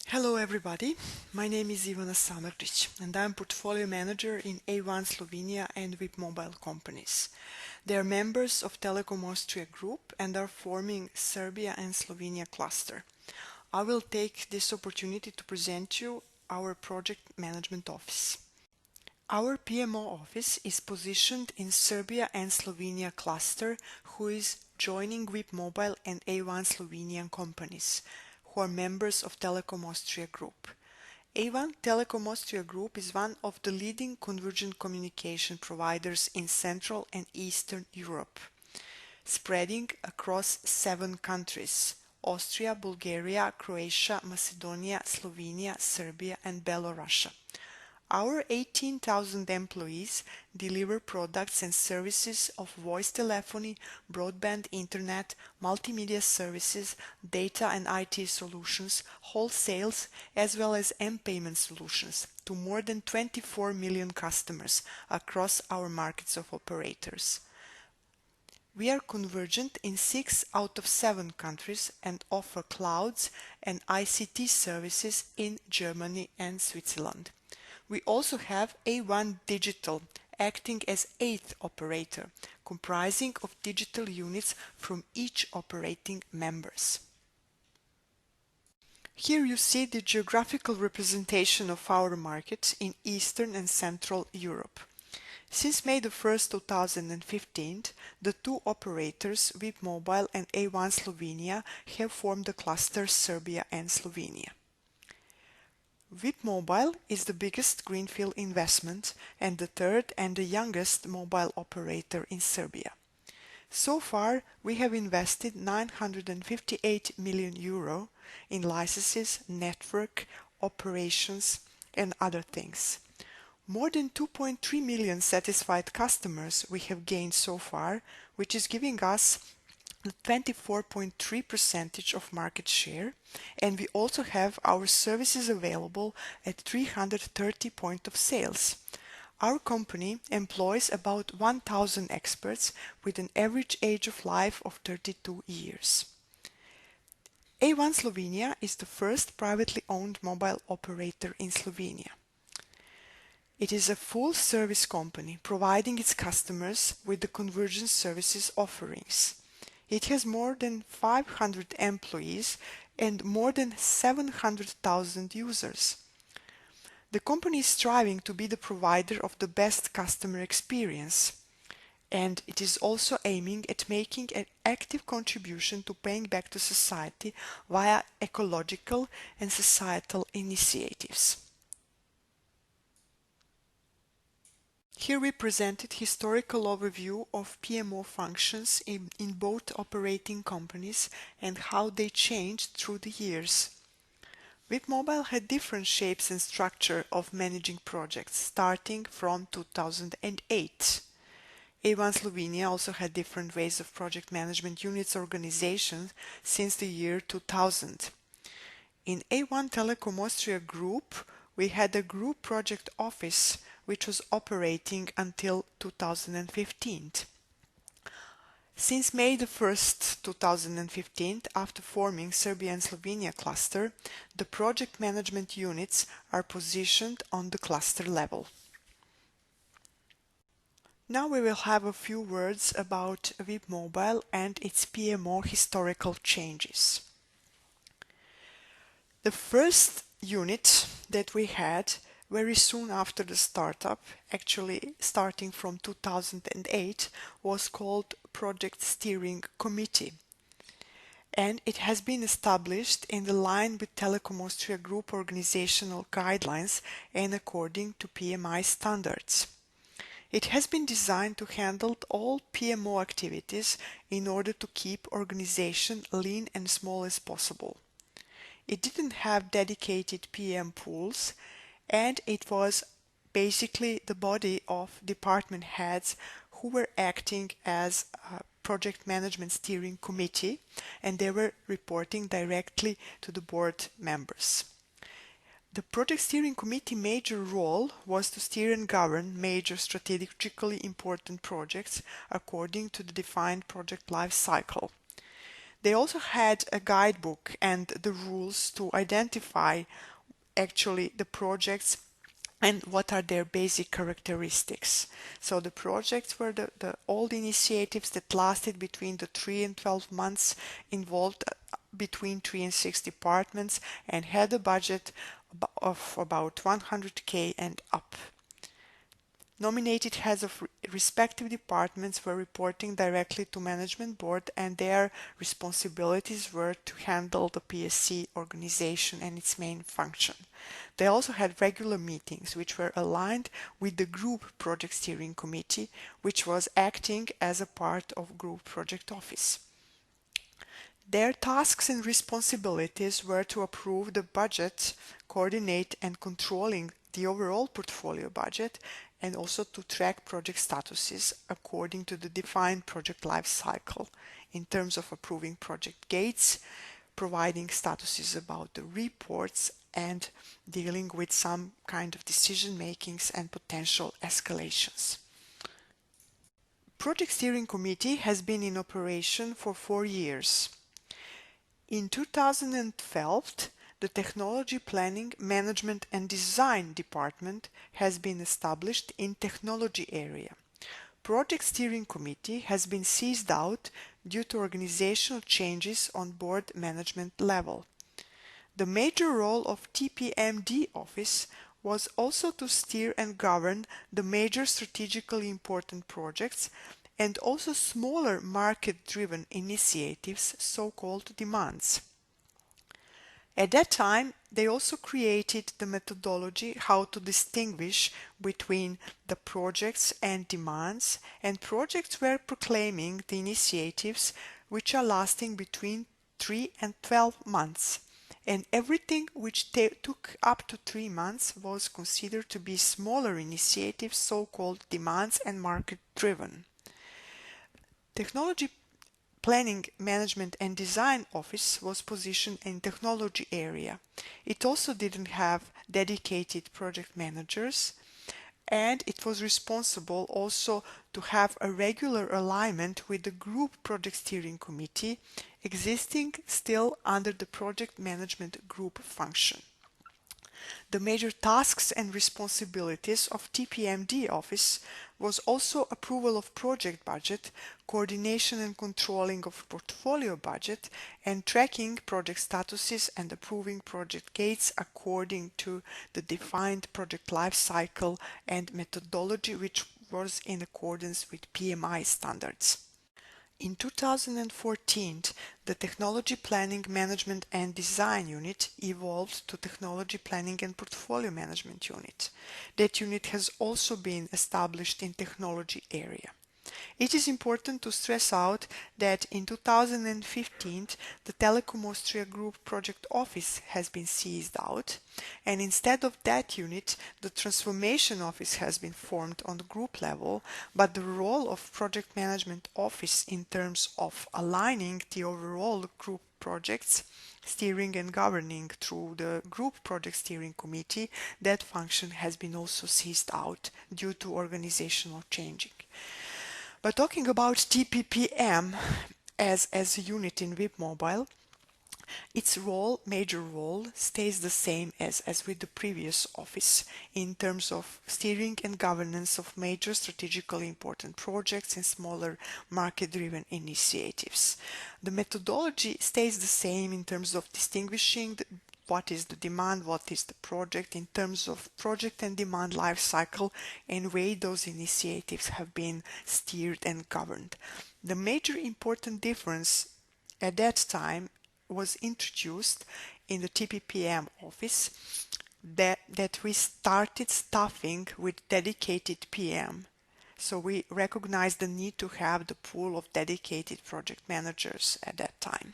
Hello everybody, my name is Ivana Samardžić and I'm Portfolio Manager in A1 Slovenia and VIP Mobile companies. They are members of Telekom Austria Group and are forming Serbia and Slovenia cluster. I will take this opportunity to present you our project management office. Our PMO office is positioned in Serbia and Slovenia cluster, who is joining VIP Mobile and A1 Slovenian companies, who are members of Telekom Austria Group. A1 Telekom Austria Group is one of the leading convergent communication providers in Central and Eastern Europe, spreading across 7 countries: Austria, Bulgaria, Croatia, Macedonia, Slovenia, Serbia and Belarus. Our 18,000 employees deliver products and services of voice telephony, broadband internet, multimedia services, data and IT solutions, wholesales, as well as M-payment solutions to more than 24 million customers across our markets of operators. We are convergent in 6 out of 7 countries and offer clouds and ICT services in Germany and Switzerland. We also have A1 Digital, acting as 8th operator, comprising of digital units from each operating members. Here you see the geographical representation of our markets in Eastern and Central Europe. Since May 1st, 2015, the two operators, VIP Mobile and A1 Slovenia, have formed the cluster Serbia and Slovenia. VIP Mobile is the biggest greenfield investment and the third and the youngest mobile operator in Serbia. So far, we have invested 958 million euro in licenses, network, operations and other things. More than 2.3 million satisfied customers we have gained so far, which is giving us 24.3% of market share, and we also have our services available at 330 points of sales. Our company employs about 1,000 experts with an average age of life of 32 years. A1 Slovenia is the first privately owned mobile operator in Slovenia. It is a full-service company providing its customers with the convergence services offerings. It has more than 500 employees and more than 700,000 users. The company is striving to be the provider of the best customer experience, and it is also aiming at making an active contribution to paying back to society via ecological and societal initiatives. Here we presented historical overview of PMO functions in both operating companies and how they changed through the years. VIP Mobile had different shapes and structure of managing projects starting from 2008. A1 Slovenia also had different ways of project management units organization since the year 2000. In A1 Telekom Austria Group, we had a group project office which was operating until 2015. Since May 1st, 2015, after forming Serbia and Slovenia cluster, the project management units are positioned on the cluster level. Now we will have a few words about VIP Mobile and its PMO historical changes. The first unit that we had very soon after the startup, actually starting from 2008, was called Project Steering Committee. And it has been established in the line with Telekom Austria Group organizational guidelines and according to PMI standards. It has been designed to handle all PMO activities in order to keep organization lean and small as possible. It didn't have dedicated PM pools, and it was basically the body of department heads who were acting as a project management steering committee, and they were reporting directly to the board members. The project steering committee major role was to steer and govern major strategically important projects according to the defined project life cycle. They also had a guidebook and the rules to identify actually the projects and what are their basic characteristics. So the projects were the old initiatives that lasted between the 3 and 12 months, involved between 3 and 6 departments, and had a budget of about 100K and up. Nominated heads of respective departments were reporting directly to management board, and their responsibilities were to handle the PSC organization and its main function. They also had regular meetings which were aligned with the group project steering committee, which was acting as a part of group project office. Their tasks and responsibilities were to approve the budget, coordinate and controlling the overall portfolio budget, and also to track project statuses according to the defined project life cycle in terms of approving project gates, providing statuses about the reports, and dealing with some kind of decision makings and potential escalations. Project Steering Committee has been in operation for 4 years. In 2012, the Technology Planning, Management and Design Department has been established in technology area. Project Steering Committee has been seized out due to organizational changes on board management level. The major role of TPMD office was also to steer and govern the major strategically important projects and also smaller market-driven initiatives, so-called demands. At that time, they also created the methodology how to distinguish between the projects and demands, and projects were proclaiming the initiatives which are lasting between 3 and 12 months, and everything which took up to 3 months was considered to be smaller initiatives, so-called demands and market-driven. Technology Planning, Management and Design Office was positioned in technology area. It also didn't have dedicated project managers, and it was responsible also to have a regular alignment with the Group Project Steering Committee, existing still under the Project Management Group function. The major tasks and responsibilities of TPMD office was also approval of project budget, coordination and controlling of portfolio budget, and tracking project statuses and approving project gates according to the defined project life cycle and methodology, which was in accordance with PMI standards. In 2014, the Technology Planning, Management and Design Unit evolved to Technology Planning and Portfolio Management Unit. That unit has also been established in technology area. It is important to stress out that in 2015 the Telecom Austria Group Project Office has been seized out, and instead of that unit the Transformation Office has been formed on the group level, but the role of Project Management Office in terms of aligning the overall group projects, steering and governing through the Group Project Steering Committee, that function has been also seized out due to organizational changing. But talking about TPPM as a unit in VIP Mobile, its major role, stays the same as with the previous office in terms of steering and governance of major strategically important projects and smaller market-driven initiatives. The methodology stays the same in terms of distinguishing what is the demand, what is the project in terms of project and demand life cycle and way those initiatives have been steered and governed. The major important difference at that time was introduced in the TPPM office that we started staffing with dedicated PM. So we recognized the need to have the pool of dedicated project managers at that time.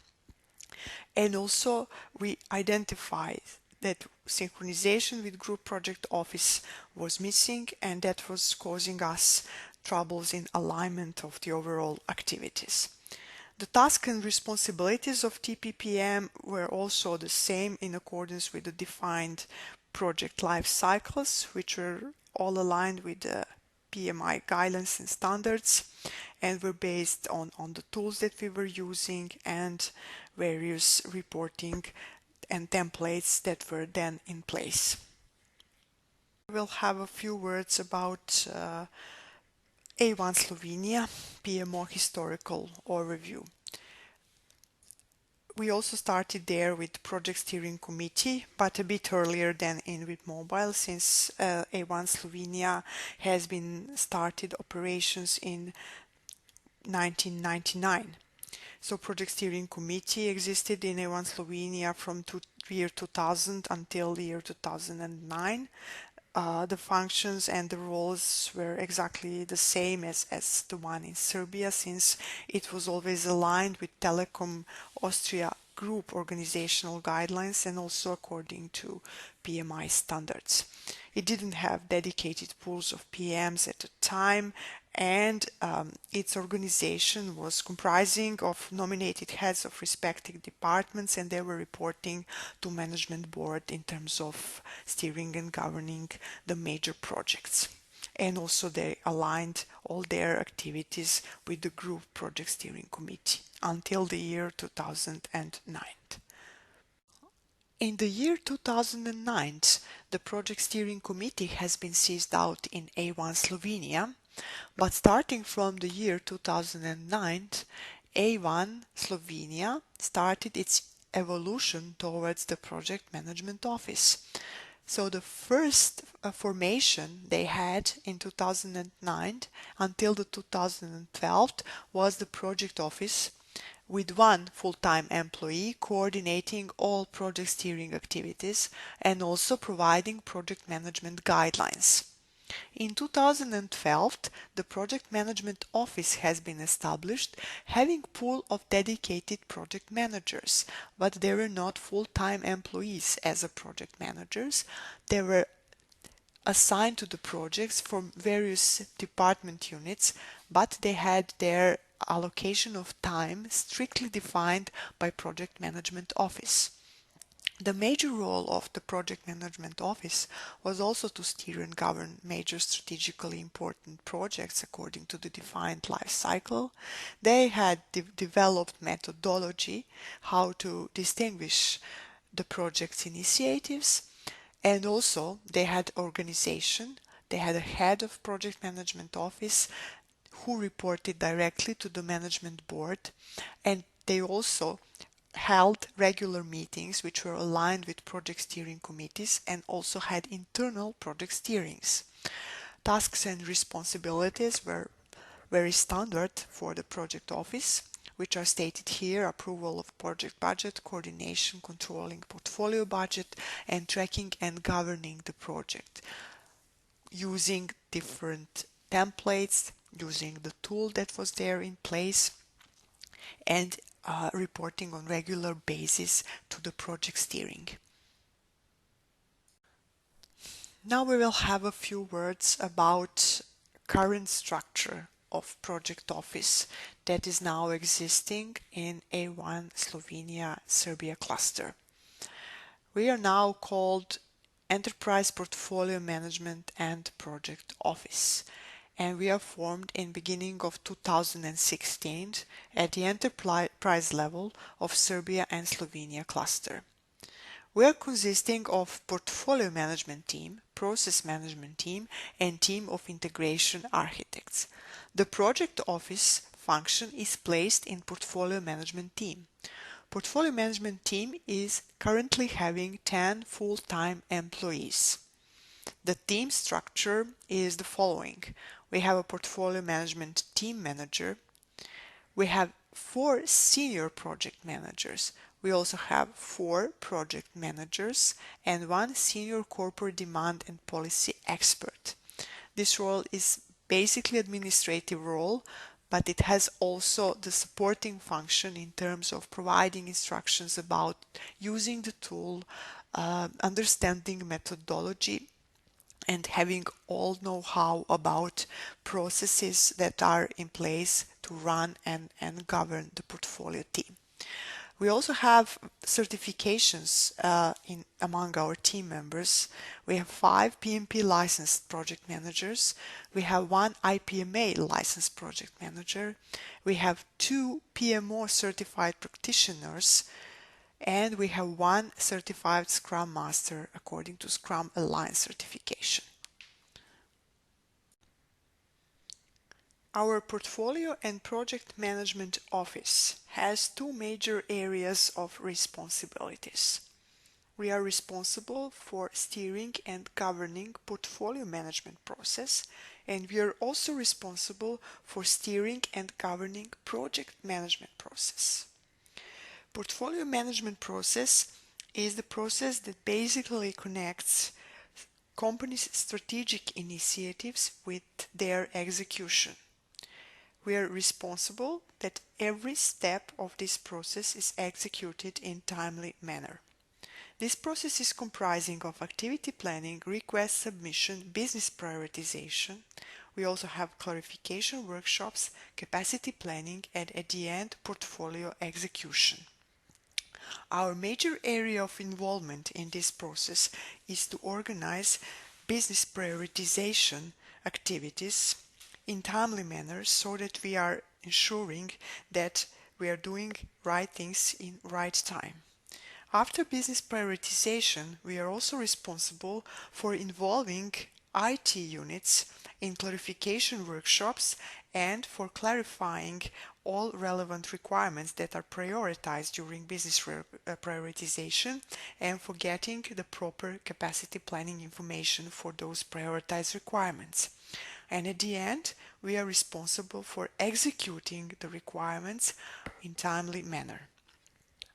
And also we identified that synchronization with group project office was missing, and that was causing us troubles in alignment of the overall activities. The tasks and responsibilities of TPPM were also the same in accordance with the defined project life cycles, which were all aligned with the PMI guidelines and standards, and were based on the tools that we were using and various reporting and templates that were then in place. We'll have a few words about A1 Slovenia PMO historical overview. We also started there with Project Steering Committee, but a bit earlier than in with Mobile, since A1 Slovenia has been started operations in 1999. So Project Steering Committee existed in A1 Slovenia from year 2000 until the year 2009. The functions and the roles were exactly the same as the one in Serbia, since it was always aligned with Telekom Austria Group organizational guidelines and also according to PMI standards. It didn't have dedicated pools of PMs at the time, and its organization was comprising of nominated heads of respective departments, and they were reporting to management board in terms of steering and governing the major projects. And also they aligned all their activities with the group project steering committee until the year 2009. In the year 2009, the project steering committee has been seized out in A1 Slovenia, but starting from the year 2009, A1 Slovenia started its evolution towards the project management office. So the first formation they had in 2009 until the 2012 was the project office, with one full-time employee coordinating all project steering activities and also providing project management guidelines. In 2012, the Project Management Office has been established, having pool of dedicated project managers, but they were not full-time employees as a project managers. They were assigned to the projects from various department units, but they had their allocation of time strictly defined by Project Management Office. The major role of the Project Management Office was also to steer and govern major strategically important projects according to the defined life cycle. They had developed methodology how to distinguish the project's initiatives, and also they had organization. They had a head of Project Management Office who reported directly to the management board, and they also held regular meetings which were aligned with project steering committees and also had internal project steerings. Tasks and responsibilities were very standard for the project office, which are stated here: approval of project budget, coordination, controlling portfolio budget, and tracking and governing the project, using different templates, using the tool that was there in place, and reporting on regular basis to the project steering. Now we will have a few words about current structure of project office that is now existing in A1 Slovenia Serbia cluster. We are now called Enterprise Portfolio Management and Project Office, and we are formed in beginning of 2016 at the enterprise level of Serbia and Slovenia cluster. We are consisting of portfolio management team, process management team, and team of integration architects. The project office function is placed in portfolio management team. Portfolio management team is currently having 10 full-time employees. The team structure is the following. We have a portfolio management team manager. We have 4 senior project managers. We also have 4 project managers and 1 senior corporate demand and policy expert. This role is basically administrative role, but it has also the supporting function in terms of providing instructions about using the tool, understanding methodology, and having all know-how about processes that are in place to run and govern the portfolio team. We also have certifications among our team members. We have 5 PMP licensed project managers. We have 1 IPMA licensed project manager. We have 2 PMO certified practitioners, and we have 1 certified Scrum Master according to Scrum Alliance certification. Our Portfolio and Project Management Office has 2 major areas of responsibilities. We are responsible for steering and governing portfolio management process, and we are also responsible for steering and governing project management process. Portfolio management process is the process that basically connects companies' strategic initiatives with their execution. We are responsible that every step of this process is executed in timely manner. This process is comprising of activity planning, request submission, business prioritization. We also have clarification workshops, capacity planning, and at the end, portfolio execution. Our major area of involvement in this process is to organize business prioritization activities in timely manner so that we are ensuring that we are doing right things in right time. After business prioritization, we are also responsible for involving IT units in clarification workshops and for clarifying all relevant requirements that are prioritized during business prioritization and for getting the proper capacity planning information for those prioritized requirements. And at the end, we are responsible for executing the requirements in timely manner.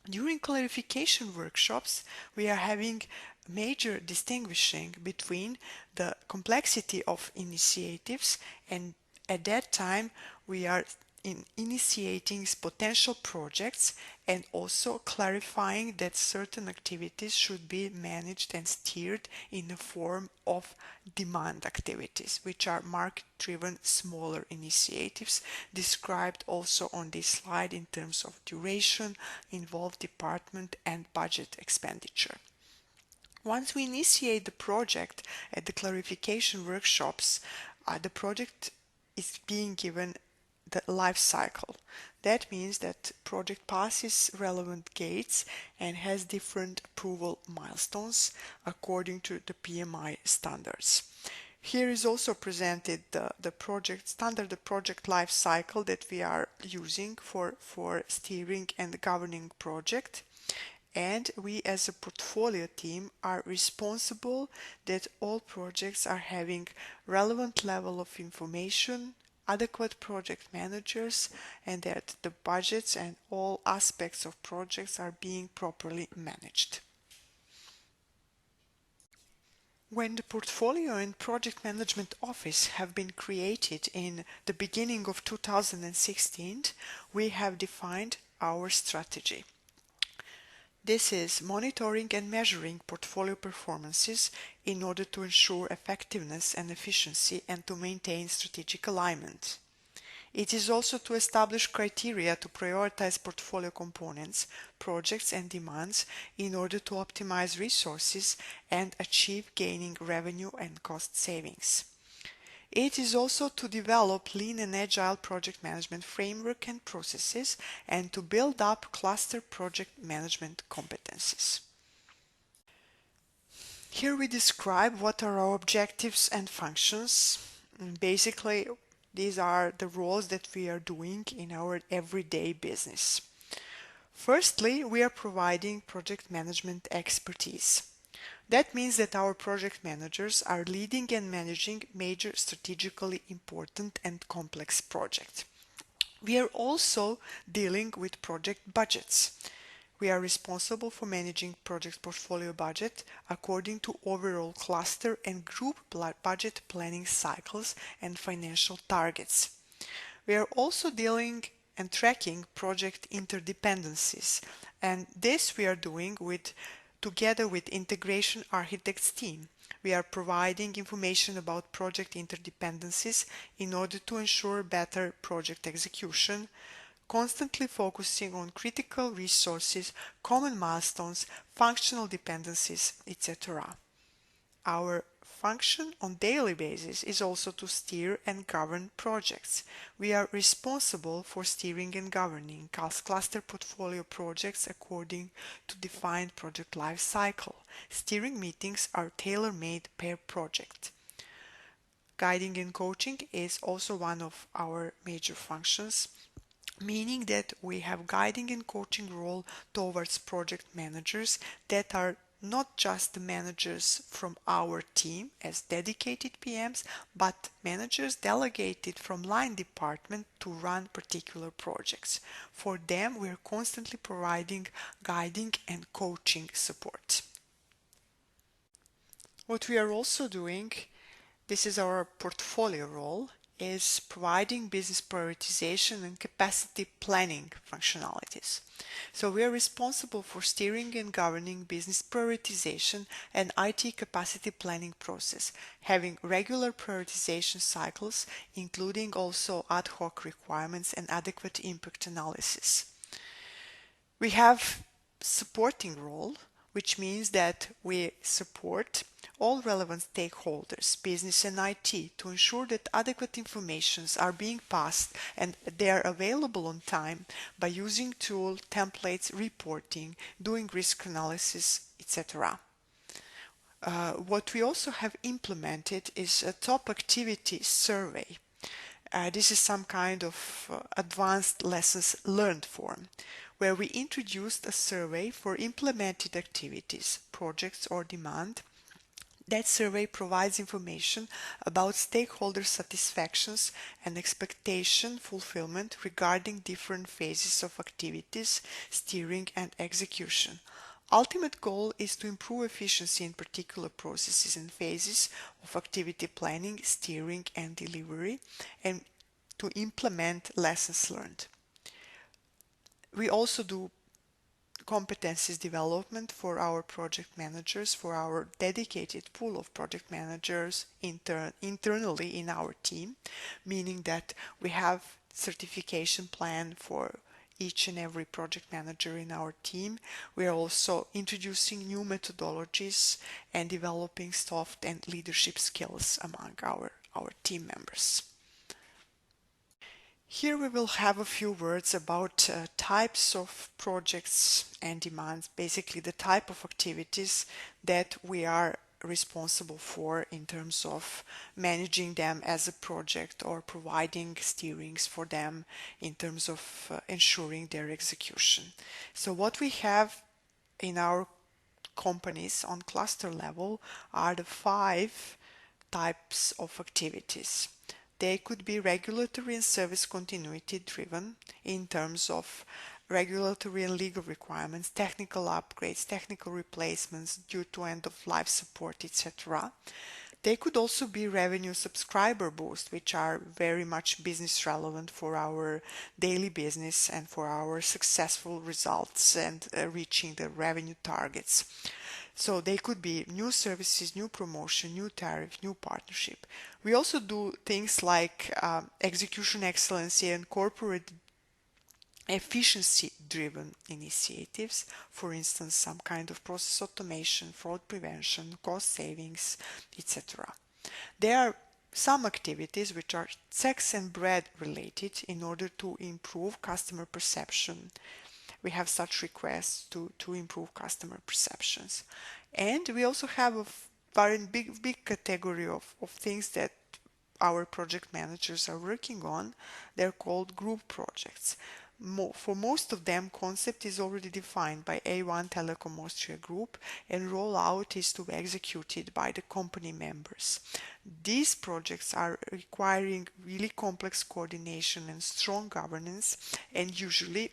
During clarification workshops, we are having major distinguishing between the complexity of initiatives, and at that time we are initiating potential projects and also clarifying that certain activities should be managed and steered in the form of demand activities, which are market-driven smaller initiatives described also on this slide in terms of duration, involved department and budget expenditure. Once we initiate the project at the clarification workshops, the project is being given the life cycle. That means that project passes relevant gates and has different approval milestones according to the PMI standards. Here is also presented the project life cycle that we are using for steering and governing project. And we as a portfolio team are responsible that all projects are having relevant level of information, adequate project managers, and that the budgets and all aspects of projects are being properly managed. When the Portfolio and Project Management Office have been created in the beginning of 2016, we have defined our strategy. This is monitoring and measuring portfolio performances in order to ensure effectiveness and efficiency and to maintain strategic alignment. It is also to establish criteria to prioritize portfolio components, projects and demands in order to optimize resources and achieve gaining revenue and cost savings. It is also to develop lean and agile project management framework and processes and to build up cluster project management competencies. Here we describe what are our objectives and functions. Basically, these are the roles that we are doing in our everyday business. Firstly, we are providing project management expertise. That means that our project managers are leading and managing major strategically important and complex projects. We are also dealing with project budgets. We are responsible for managing project portfolio budget according to overall cluster and group budget planning cycles and financial targets. We are also dealing and tracking project interdependencies, and this we are doing together with Integration Architects team. We are providing information about project interdependencies in order to ensure better project execution, constantly focusing on critical resources, common milestones, functional dependencies, etc. Our function on daily basis is also to steer and govern projects. We are responsible for steering and governing cluster portfolio projects according to defined project life cycle. Steering meetings are tailor-made per project. Guiding and coaching is also one of our major functions, meaning that we have guiding and coaching role towards project managers that are not just the managers from our team as dedicated PMs, but managers delegated from line department to run particular projects. For them, we are constantly providing guiding and coaching support. What we are also doing, this is our portfolio role, is providing business prioritization and capacity planning functionalities. So we are responsible for steering and governing business prioritization and IT capacity planning process, having regular prioritization cycles, including also ad hoc requirements and adequate impact analysis. We have supporting role, which means that we support all relevant stakeholders, business and IT, to ensure that adequate informations are being passed and they are available on time by using tool, templates, reporting, doing risk analysis, etc. What we also have implemented is a top activity survey. This is some kind of advanced lessons learned form, where we introduced a survey for implemented activities, projects or demand. That survey provides information about stakeholder satisfactions and expectation fulfillment regarding different phases of activities, steering and execution. Ultimate goal is to improve efficiency in particular processes and phases of activity planning, steering and delivery, and to implement lessons learned. We also do competencies development for our project managers, for our dedicated pool of project managers internally in our team, meaning that we have certification plan for each and every project manager in our team. We are also introducing new methodologies and developing soft and leadership skills among our team members. Here we will have a few words about types of projects and demands, basically the type of activities that we are responsible for in terms of managing them as a project or providing steerings for them in terms of ensuring their execution. So what we have in our companies on cluster level are the 5 types of activities. They could be regulatory and service continuity driven in terms of regulatory and legal requirements, technical upgrades, technical replacements due to end-of-life support, etc. They could also be revenue subscriber boost, which are very much business relevant for our daily business and for our successful results and reaching the revenue targets. So they could be new services, new promotion, new tariff, new partnership. We also do things like execution excellency and corporate efficiency driven initiatives, for instance, some kind of process automation, fraud prevention, cost savings, etc. There are some activities which are sex and bread related in order to improve customer perception. We have such requests to improve customer perceptions. And we also have a very big category of things that our project managers are working on. They're called group projects. For most of them, concept is already defined by A1 Telekom Austria Group and rollout is to be executed by the company members. These projects are requiring really complex coordination and strong governance, and usually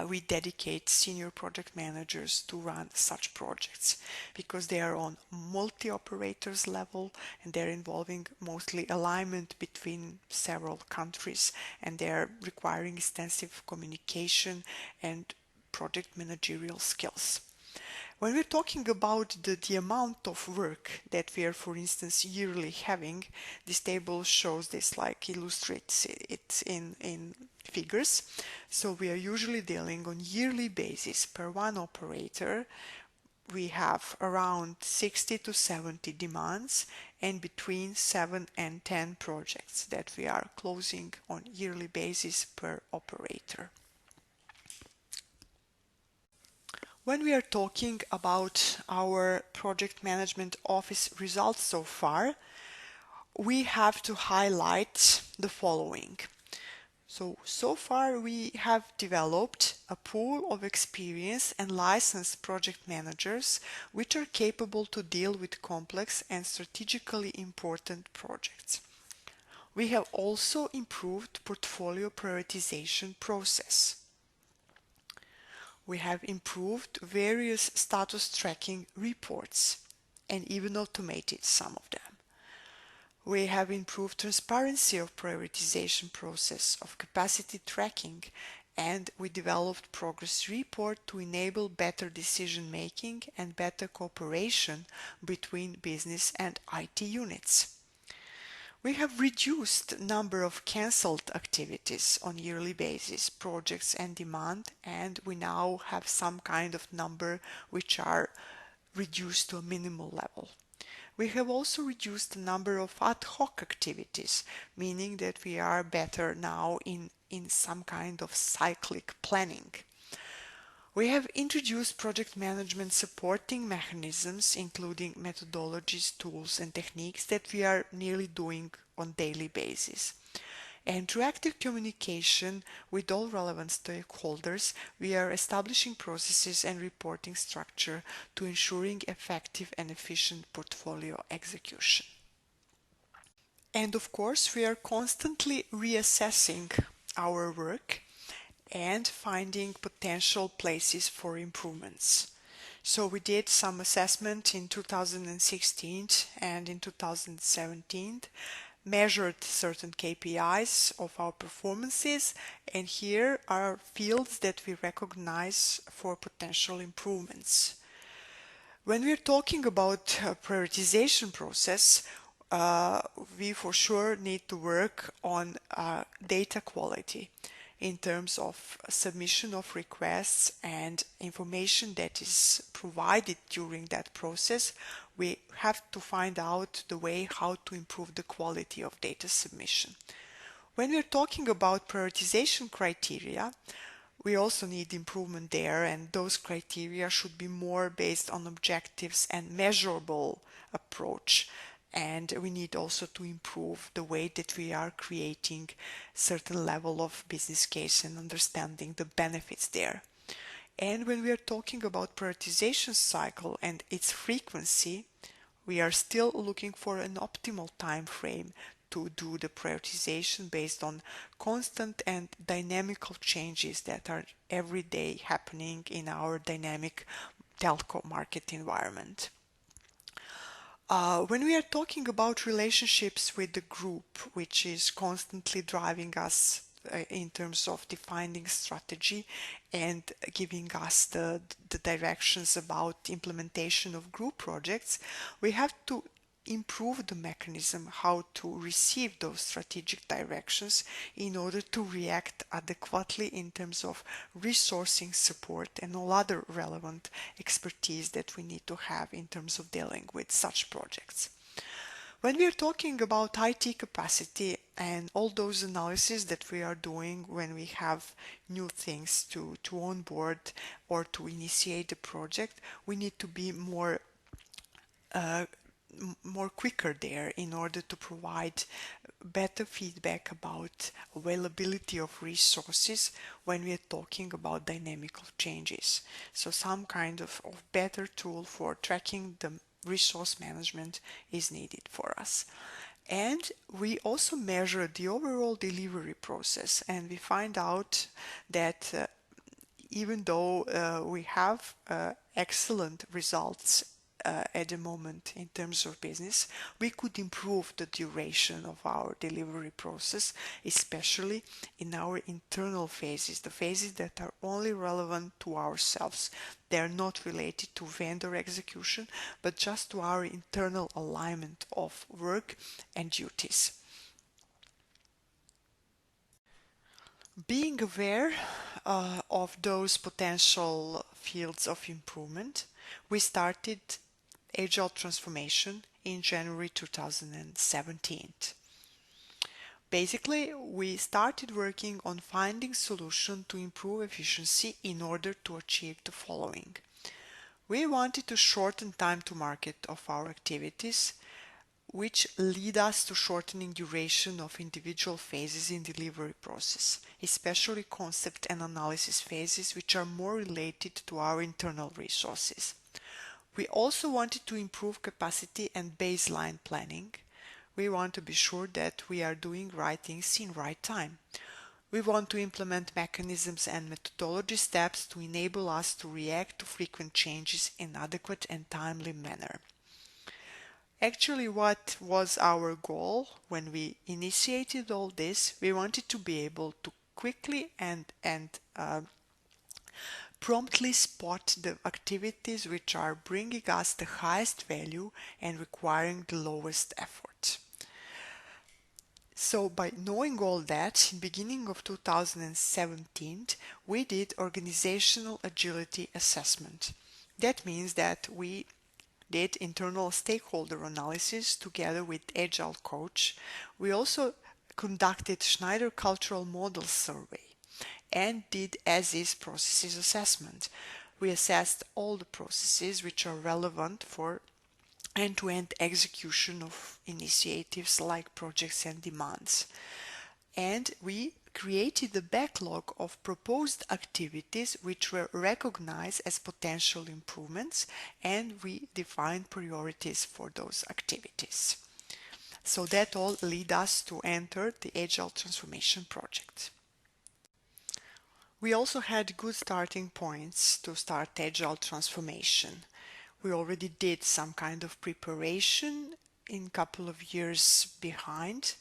we dedicate senior project managers to run such projects because they are on multi-operators level and they're involving mostly alignment between several countries and they're requiring extensive communication and project managerial skills. When we're talking about the amount of work that we are, for instance, yearly having, this table shows this, like illustrates it in figures. So we are usually dealing on yearly basis per one operator. We have around 60 to 70 demands and between 7 and 10 projects that we are closing on yearly basis per operator. When we are talking about our project management office results so far, we have to highlight the following. So far we have developed a pool of experienced and licensed project managers which are capable to deal with complex and strategically important projects. We have also improved portfolio prioritization process. We have improved various status tracking reports and even automated some of them. We have improved transparency of prioritization process of capacity tracking, and we developed progress report to enable better decision making and better cooperation between business and IT units. We have reduced number of cancelled activities on yearly basis, projects and demand, and we now have some kind of number which are reduced to a minimal level. We have also reduced the number of ad hoc activities, meaning that we are better now in some kind of cyclic planning. We have introduced project management supporting mechanisms, including methodologies, tools, and techniques that we are nearly doing on daily basis. And through active communication with all relevant stakeholders, we are establishing processes and reporting structure to ensuring effective and efficient portfolio execution. And of course, we are constantly reassessing our work and finding potential places for improvements. So we did some assessment in 2016 and in 2017, measured certain KPIs of our performances, and here are fields that we recognize for potential improvements. When we're talking about prioritization process, we for sure need to work on data quality in terms of submission of requests and information that is provided during that process. We have to find out the way how to improve the quality of data submission. When we're talking about prioritization criteria, we also need improvement there, and those criteria should be more based on objectives and measurable approach. And we need also to improve the way that we are creating certain level of business case and understanding the benefits there. And when we are talking about prioritization cycle and its frequency, we are still looking for an optimal time frame to do the prioritization based on constant and dynamical changes that are every day happening in our dynamic telco market environment. When we are talking about relationships with the group, which is constantly driving us in terms of defining strategy and giving us the directions about implementation of group projects, we have to improve the mechanism how to receive those strategic directions in order to react adequately in terms of resourcing support and all other relevant expertise that we need to have in terms of dealing with such projects. When we are talking about IT capacity and all those analyses that we are doing when we have new things to onboard or to initiate the project, we need to be more quicker there in order to provide better feedback about availability of resources when we are talking about dynamical changes. So some kind of better tool for tracking the resource management is needed for us. And we also measure the overall delivery process, and we find out that even though we have excellent results at the moment in terms of business, we could improve the duration of our delivery process, especially in our internal phases, the phases that are only relevant to ourselves. They are not related to vendor execution, but just to our internal alignment of work and duties. Being aware of those potential fields of improvement, we started Agile Transformation in January 2017. Basically, we started working on finding solutions to improve efficiency in order to achieve the following. We wanted to shorten time to market of our activities, which lead us to shortening duration of individual phases in delivery process, especially concept and analysis phases, which are more related to our internal resources. We also wanted to improve capacity and baseline planning. We want to be sure that we are doing right things in right time. We want to implement mechanisms and methodology steps to enable us to react to frequent changes in adequate and timely manner. Actually, what was our goal when we initiated all this? We wanted to be able to quickly and promptly spot the activities which are bringing us the highest value and requiring the lowest effort. So by knowing all that, in beginning of 2017, we did organizational agility assessment. That means that we did internal stakeholder analysis together with Agile Coach. We also conducted Schneider Cultural Model Survey and did as-is processes assessment. We assessed all the processes which are relevant for end-to-end execution of initiatives like projects and demands. And we created a backlog of proposed activities which were recognized as potential improvements, and we defined priorities for those activities. So that all lead us to enter the Agile Transformation project. We also had good starting points to start Agile Transformation. We already did some kind of preparation in a couple of years behind,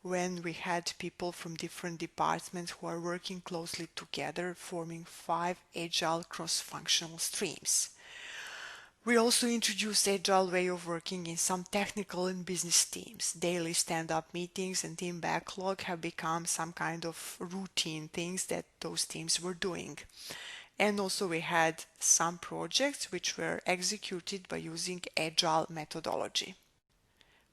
when we had people from different departments who are working closely together, forming 5 agile cross-functional streams. We also introduced agile way of working in some technical and business teams. Daily stand-up meetings and team backlog have become some kind of routine things that those teams were doing. And also we had some projects which were executed by using agile methodology.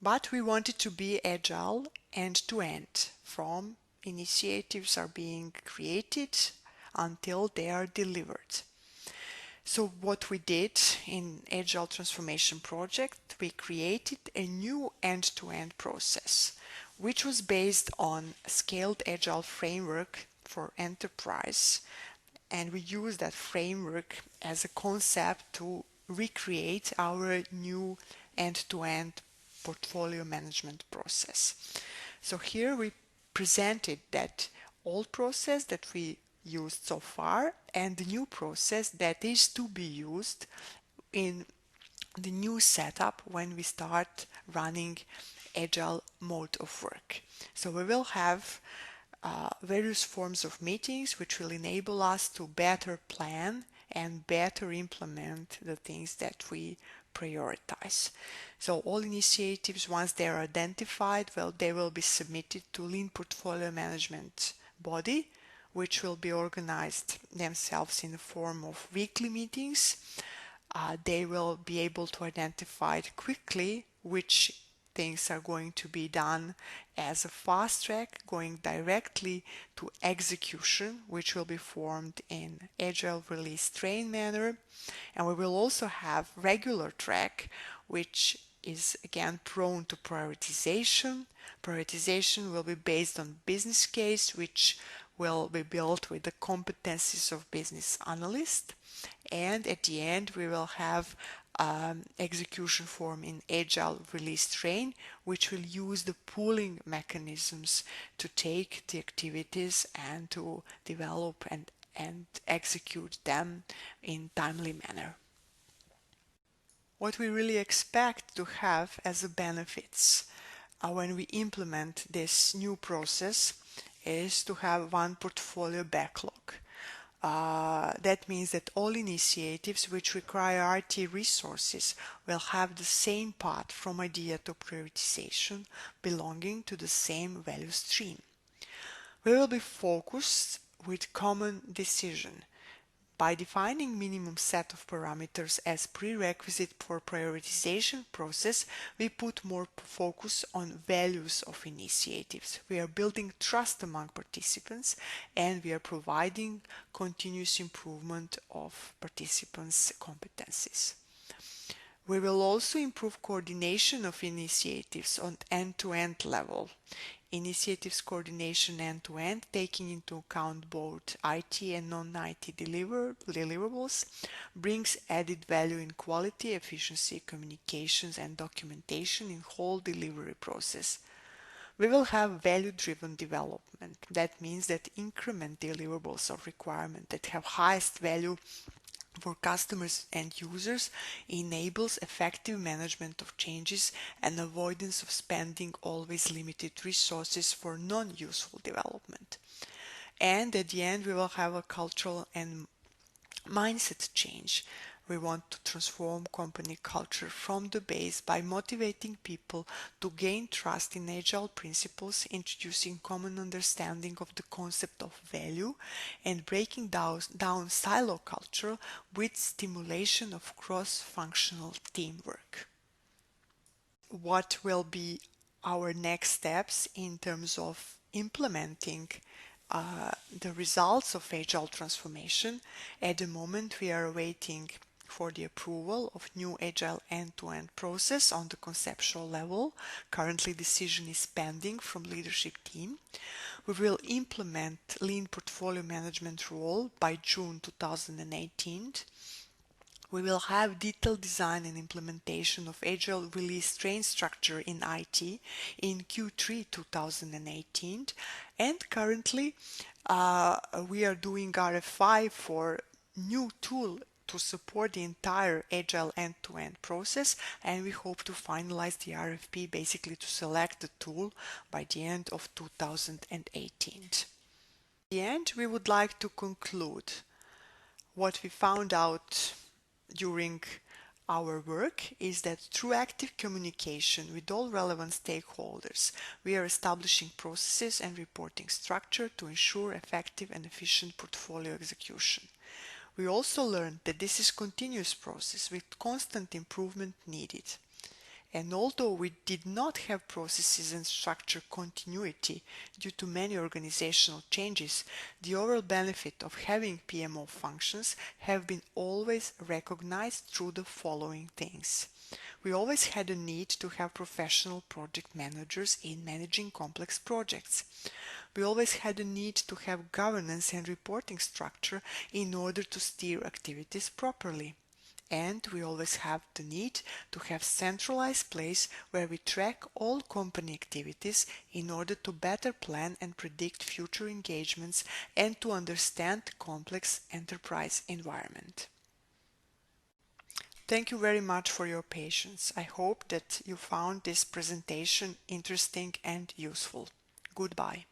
But we wanted to be agile end to end, from initiatives are being created until they are delivered. So what we did in Agile Transformation Project, we created a new end-to-end process, which was based on a scaled agile framework for enterprise. And we use that framework as a concept to recreate our new end-to-end portfolio management process. So here we presented that old process that we used so far and the new process that is to be used in the new setup when we start running agile mode of work. So we will have various forms of meetings which will enable us to better plan and better implement the things that we prioritize. So all initiatives, once they are identified, well, they will be submitted to Lean Portfolio Management body, which will be organized themselves in the form of weekly meetings. They will be able to identify quickly which things are going to be done as a fast track, going directly to execution, which will be formed in agile release train manner. And we will also have regular track, which is again prone to prioritization. Prioritization will be based on business case, which will be built with the competencies of business analyst. And at the end, we will have execution form in agile release train, which will use the pooling mechanisms to take the activities and to develop and execute them in timely manner. What we really expect to have as a benefits when we implement this new process is to have one portfolio backlog. That means that all initiatives which require RT resources will have the same path from idea to prioritization, belonging to the same value stream. We will be focused with common decision. By defining minimum set of parameters as prerequisite for prioritization process, we put more focus on values of initiatives. We are building trust among participants and we are providing continuous improvement of participants' competencies. We will also improve coordination of initiatives on end-to-end level. Initiatives coordination end-to-end, taking into account both IT and non-IT deliverables, brings added value in quality, efficiency, communications, and documentation in whole delivery process. We will have value-driven development. That means that increment deliverables of requirement that have highest value for customers and users enables effective management of changes and avoidance of spending always limited resources for non-useful development. And at the end, we will have a cultural and mindset change. We want to transform company culture from the base by motivating people to gain trust in agile principles, introducing common understanding of the concept of value, and breaking down silo culture with stimulation of cross-functional teamwork. What will be our next steps in terms of implementing the results of agile transformation? At the moment, we are waiting for the approval of new agile end-to-end process on the conceptual level. Currently, decision is pending from leadership team. We will implement lean portfolio management role by June 2018. We will have detailed design and implementation of agile release train structure in IT in Q3 2018, and currently we are doing RFI for new tool to support the entire agile end-to-end process, and we hope to finalize the RFP basically to select the tool by the end of 2018. At the end, we would like to conclude what we found out during our work is that through active communication with all relevant stakeholders, we are establishing processes and reporting structure to ensure effective and efficient portfolio execution. We also learned that this is a continuous process with constant improvement needed. And although we did not have processes and structure continuity due to many organizational changes, the overall benefit of having PMO functions have been always recognized through the following things. We always had a need to have professional project managers in managing complex projects. We always had a need to have governance and reporting structure in order to steer activities properly. And we always have the need to have centralized place where we track all company activities in order to better plan and predict future engagements and to understand the complex enterprise environment. Thank you very much for your patience. I hope that you found this presentation interesting and useful. Goodbye.